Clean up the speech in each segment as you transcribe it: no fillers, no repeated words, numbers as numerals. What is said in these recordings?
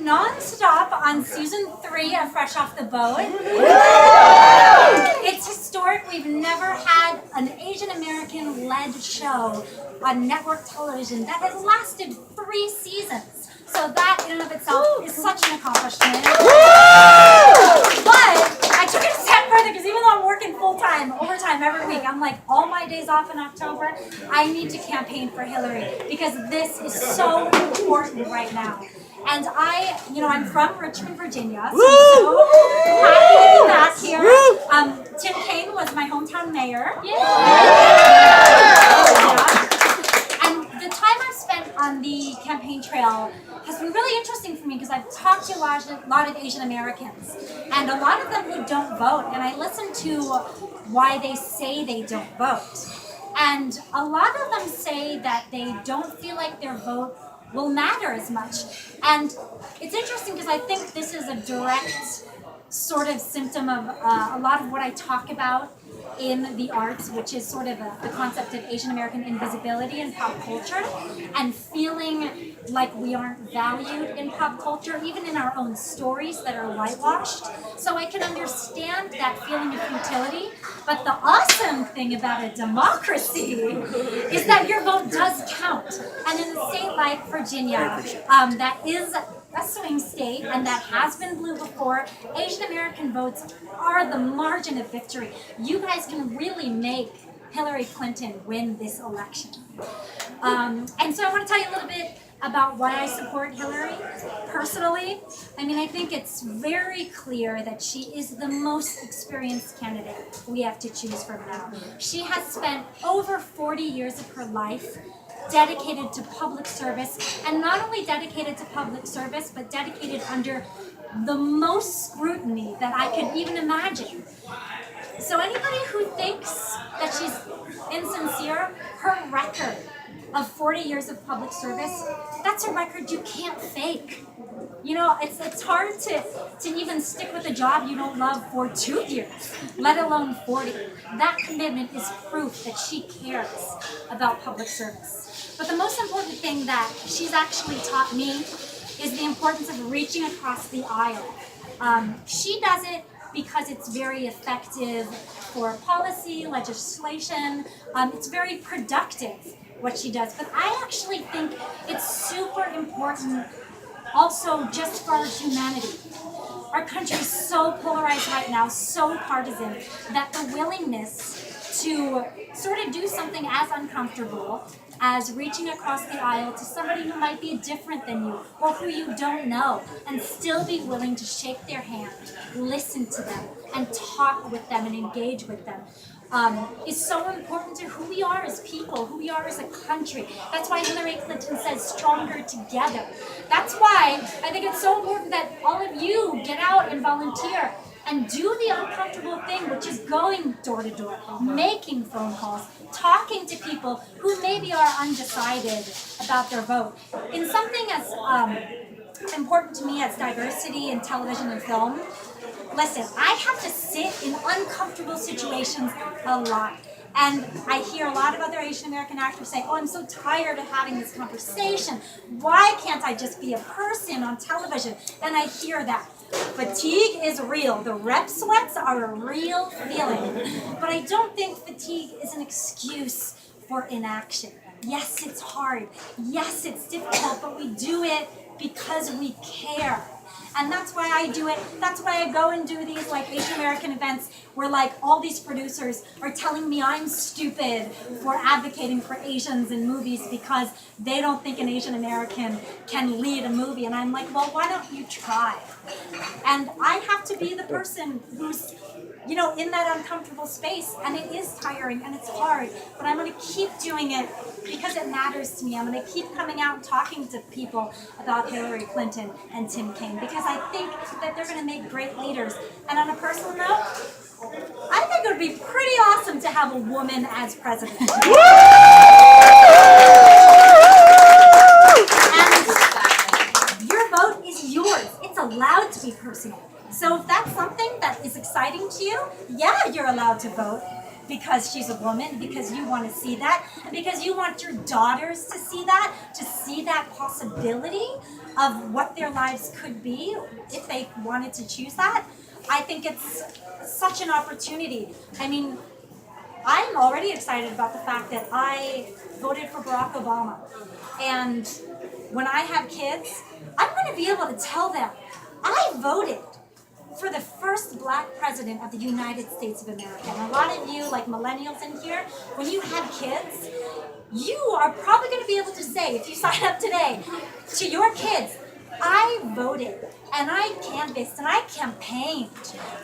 non-stop on season 3 of Fresh Off the Boat. It's historic. We've never had an Asian American-led show on network television that has lasted 3 seasons. So that in and of itself is such an accomplishment. But I took it a step further because even though I'm working full-time, overtime every week, I'm like, all my days off in October, I need to campaign for Hillary because this is so important right now. And I'm from Richmond, Virginia, so I'm so happy to be back here. Tim Kaine was my hometown mayor. And the time I've spent on the campaign trail has been really interesting for me because I've talked to a lot of Asian Americans and a lot of them who don't vote, and I listen to why they say they don't vote. And a lot of them say that they don't feel like their vote will matter as much. And it's interesting because I think this is a direct sort of symptom of a lot of what I talk about in the arts, which is sort of the concept of Asian American invisibility in pop culture and feeling like we aren't valued in pop culture, even in our own stories that are whitewashed. So I can understand that feeling of futility, but the awesome thing about a democracy is that your vote does count. And in a state like Virginia, that is a swing state and that has been blue before, Asian American votes are the margin of victory. You guys can really make Hillary Clinton win this election. And so I want to tell you a little bit about why I support Hillary personally. I mean, I think it's very clear that she is the most experienced candidate we have to choose from now. She has spent over 40 years of her life dedicated to public service, and not only dedicated to public service, but dedicated under the most scrutiny that I could even imagine. So anybody who thinks that she's insincere, her record of 40 years of public service, that's a record you can't fake. You know, it's hard to even stick with a job you don't love for 2 years, let alone 40. That commitment is proof that she cares about public service. But the most important thing that she's actually taught me is the importance of reaching across the aisle. She does it because it's very effective for policy, legislation. It's very productive what she does. But I actually think it's super important also just for our humanity. Our country is so polarized right now, so partisan, that the willingness to sort of do something as uncomfortable as reaching across the aisle to somebody who might be different than you or who you don't know and still be willing to shake their hand, listen to them, and talk with them and engage with them is so important to who we are as people, who we are as a country. That's why Hillary Clinton says stronger together. That's why I think it's so important that all of you get out and volunteer and do the uncomfortable thing, which is going door to door, making phone calls, talking to people who maybe are undecided about their vote. In something as important to me as diversity in television and film, listen, I have to sit in uncomfortable situations a lot. And I hear a lot of other Asian American actors say, oh, I'm so tired of having this conversation. Why can't I just be a person on television? And I hear that. Fatigue is real. The rep sweats are a real feeling. But I don't think fatigue is an excuse for inaction. Yes, it's hard. Yes, it's difficult, but we do it because we care. And that's why I do it. That's why I go and do these like Asian American events where like all these producers are telling me I'm stupid for advocating for Asians in movies because they don't think an Asian American can lead a movie. And I'm like, well, why don't you try? And I have to be the person who's, you know, in that uncomfortable space, and it is tiring and it's hard, but I'm going to keep doing it because it matters to me. I'm going to keep coming out and talking to people about Hillary Clinton and Tim Kaine because I think that they're going to make great leaders. And on a personal note, I think it would be pretty awesome to have a woman as president. And your vote is yours. It's allowed to be personal. So if that's something that is exciting to you, yeah, you're allowed to vote. because she's a woman, because you want to see that, and because you want your daughters to see that possibility of what their lives could be if they wanted to choose that. I think it's such an opportunity. I mean, I'm already excited about the fact that I voted for Barack Obama. And when I have kids, I'm going to be able to tell them, I voted for the first black president of the United States of America. And a lot of you, like millennials in here, when you have kids, you are probably going to be able to say, if you sign up today, to your kids, I voted and I canvassed and I campaigned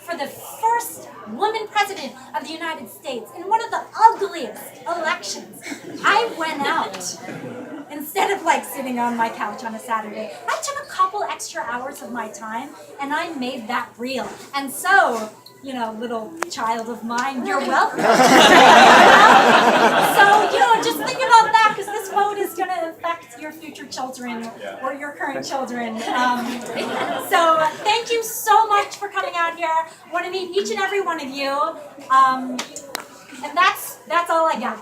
for the first woman president of the United States in one of the ugliest elections. I went out. Instead of like sitting on my couch on a Saturday, I took a couple extra hours of my time and I made that real. And so, you know, little child of mine, you're welcome. So, you know, just think about that, because this vote is going to affect your future children or your current children. So thank you so much for coming out here. I want to meet each and every one of you. And that's all I got.